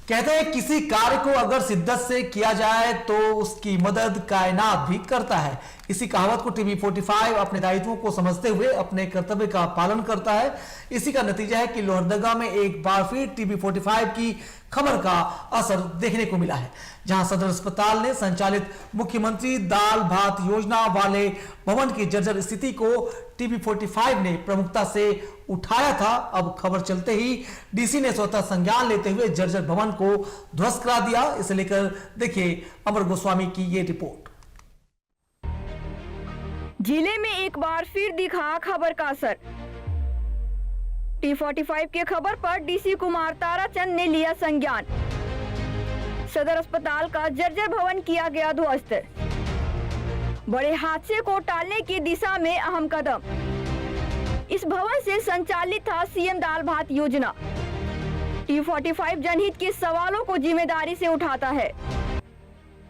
कहते हैं किसी कार्य को अगर शिद्दत से किया जाए तो उसकी मदद कायनात भी करता है। इसी कहावत को टीवी 45 अपने दायित्वों को समझते हुए अपने कर्तव्य का पालन करता है। इसी का नतीजा है कि लोहरदगा में एक बार फिर टीवी 45 की खबर का असर देखने को मिला है, जहां सदर अस्पताल ने संचालित मुख्यमंत्री दाल भात योजना वाले भवन की जर्जर स्थिति को टीवी 45 ने प्रमुखता से उठाया था। अब खबर चलते ही डीसी ने स्वतः संज्ञान लेते हुए जर्जर भवन को ध्वस्त करा दिया। इसे लेकर देखिए अमर गोस्वामी की ये रिपोर्ट। जिले में एक बार फिर दिखा खबर का असर। T45 के खबर पर डीसी कुमार ताराचंद ने लिया संज्ञान। सदर अस्पताल का जर्जर भवन किया गया ध्वस्त। बड़े हादसे को टालने की दिशा में अहम कदम। इस भवन से संचालित था सीएम दाल भात योजना। T45 जनहित के सवालों को जिम्मेदारी से उठाता है।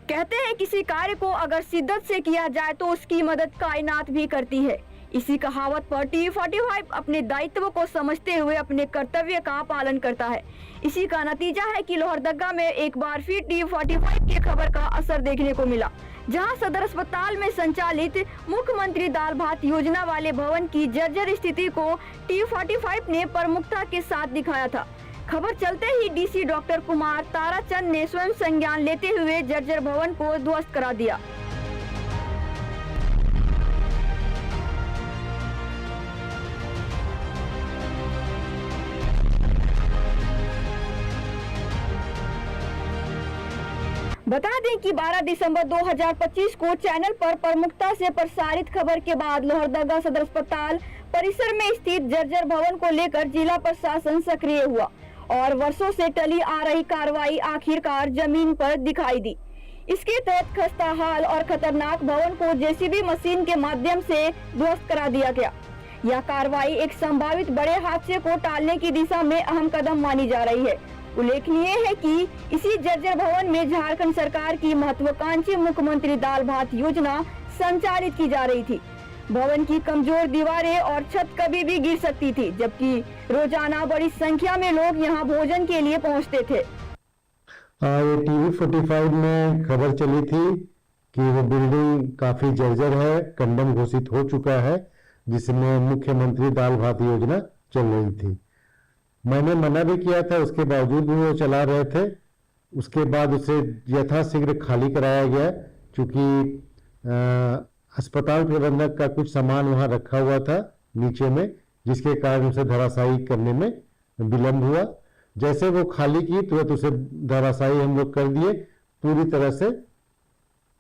कहते हैं किसी कार्य को अगर शिद्दत से किया जाए तो उसकी मदद कायनात भी करती है। इसी कहावत पर T45 अपने दायित्व को समझते हुए अपने कर्तव्य का पालन करता है। इसी का नतीजा है कि लोहरदगा में एक बार फिर T45 की खबर का असर देखने को मिला, जहां सदर अस्पताल में संचालित मुख्यमंत्री दाल भात योजना वाले भवन की जर्जर स्थिति को T45 ने प्रमुखता के साथ दिखाया था। खबर चलते ही डीसी डॉक्टर कुमार ताराचंद ने स्वयं संज्ञान लेते हुए जर्जर भवन को ध्वस्त करा दिया। बता दें कि 12 दिसंबर 2025 को चैनल पर प्रमुखता से प्रसारित खबर के बाद लोहरदगा सदर अस्पताल परिसर में स्थित जर्जर भवन को लेकर जिला प्रशासन सक्रिय हुआ और वर्षों से टली आ रही कार्रवाई आखिरकार जमीन पर दिखाई दी। इसके तहत खस्ता हाल और खतरनाक भवन को जेसीबी मशीन के माध्यम से ध्वस्त करा दिया गया। यह कार्रवाई एक संभावित बड़े हादसे को टालने की दिशा में अहम कदम मानी जा रही है। उल्लेखनीय है कि इसी जर्जर भवन में झारखंड सरकार की महत्वाकांक्षी मुख्यमंत्री दाल भात योजना संचालित की जा रही थी। भवन की कमजोर दीवारें और छत कभी भी गिर सकती थी, जबकि रोजाना बड़ी संख्या में लोग यहां भोजन के लिए पहुंचते थे। ये टीवी 45 में खबर चली थी कि वो बिल्डिंग काफी जर्जर है, कंडम घोषित हो चुका है, जिसमें मुख्यमंत्री दाल भात योजना चल रही थी। मैंने मना भी किया था, उसके बावजूद भी वो चला रहे थे। उसके बाद उसे यथाशीघ्र खाली कराया गया, क्योंकि अस्पताल प्रबंधक का कुछ सामान वहां रखा हुआ था नीचे में, जिसके कारण उसे धराशायी करने में विलंब हुआ। जैसे वो खाली की तुरंत उसे धराशायी हम लोग कर दिए, पूरी तरह से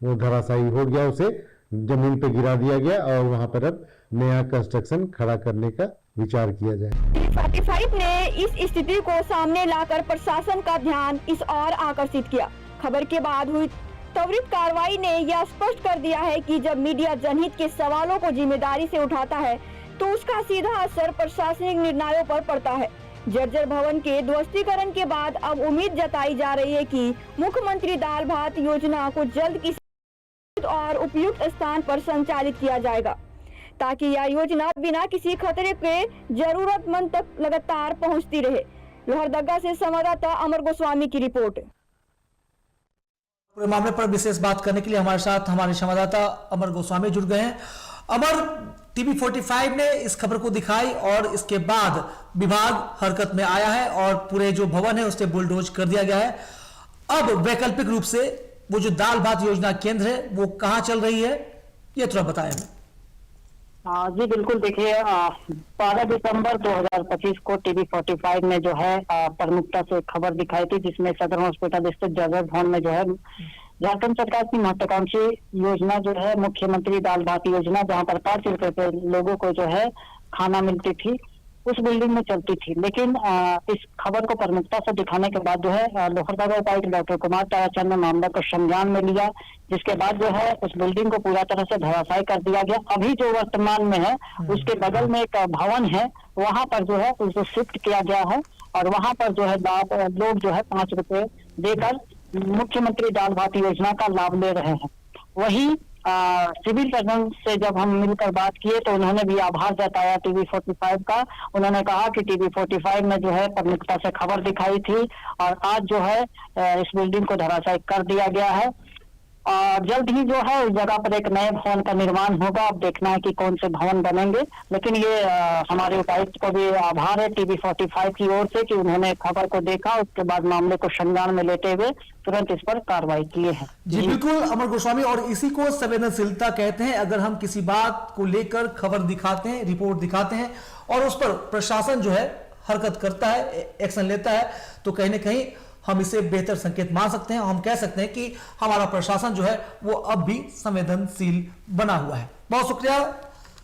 वो धराशायी हो गया, उसे जमीन पे गिरा दिया गया और वहां पर अब नया कंस्ट्रक्शन खड़ा करने का विचार किया जाए। T45 ने इस स्थिति को सामने लाकर प्रशासन का ध्यान इस ओर आकर्षित किया। खबर के बाद हुई त्वरित कार्रवाई ने यह स्पष्ट कर दिया है कि जब मीडिया जनहित के सवालों को जिम्मेदारी से उठाता है तो उसका सीधा असर प्रशासनिक निर्णयों पर पड़ता है। जर्जर भवन के ध्वस्तीकरण के बाद अब उम्मीद जताई जा रही है कि मुख्यमंत्री दाल भात योजना को जल्द किसी और उपयुक्त स्थान पर संचालित किया जाएगा, ताकि यह योजना बिना किसी खतरे के जरूरतमंद तक लगातार पहुंचती रहे। लोहरदगा से संवाददाता अमर गोस्वामी की रिपोर्ट। पूरे मामले पर विशेष बात करने के लिए हमारे साथ हमारे संवाददाता अमर गोस्वामी जुड़ गए हैं। अमर, टीवी 45 ने इस खबर को दिखाई और इसके बाद विभाग हरकत में आया है और पूरे जो भवन है उसे बुलडोज कर दिया गया है। अब वैकल्पिक रूप से वो जो दाल भात योजना केंद्र है वो कहां चल रही है, ये थोड़ा बताएं हमें। जी बिल्कुल, देखिए 12 दिसंबर 2025 को टीवी 45 ने जो है प्रमुखता से खबर दिखाई थी, जिसमें सदर हॉस्पिटल स्थित जर्जर भवन में जो है झारखंड सरकार की महत्वाकांक्षी योजना जो है मुख्यमंत्री दाल भात योजना, जहां पर 5 रुपए पे लोगों को जो है खाना मिलती थी, उस बिल्डिंग में चलती थी। लेकिन इस खबर को प्रमुखता से दिखाने के बाद जो है लोहरदगा उपायुक्त डॉक्टर कुमार ताराचंद ने मामला को संज्ञान में लिया, जिसके बाद जो है उस बिल्डिंग को पूरा तरह से धराशायी कर दिया गया। अभी जो वर्तमान में है उसके बगल में एक भवन है, वहां पर जो है उसको शिफ्ट किया गया है और वहां पर जो है लोग जो है 5 रुपए देकर मुख्यमंत्री दाल भात योजना का लाभ ले रहे हैं। वही सिविल सर्जन से जब हम मिलकर बात किए तो उन्होंने भी आभार जताया टीवी 45 का। उन्होंने कहा कि टीवी 45 में जो है प्रमुखता से खबर दिखाई थी और आज जो है इस बिल्डिंग को धराशायी कर दिया गया है और जल्द ही जो है उस जगह पर एक नए भवन का निर्माण होगा। अब देखना है कि कौन से भवन बनेंगे, लेकिन ये हमारे उपायुक्त को भी आभार है टीवी 45 की ओर से कि उन्होंने खबर को देखा, उसके बाद मामले को संज्ञान में लेते हुए तुरंत इस पर कार्रवाई किए हैं। जी बिल्कुल अमर गोस्वामी, और इसी को संवेदनशीलता कहते हैं। अगर हम किसी बात को लेकर खबर दिखाते हैं, रिपोर्ट दिखाते हैं और उस पर प्रशासन जो है हरकत करता है, एक्शन लेता है, तो कहीं ना कहीं हम इसे बेहतर संकेत मान सकते हैं। हम कह सकते हैं कि हमारा प्रशासन जो है वो अब भी संवेदनशील बना हुआ है। बहुत शुक्रिया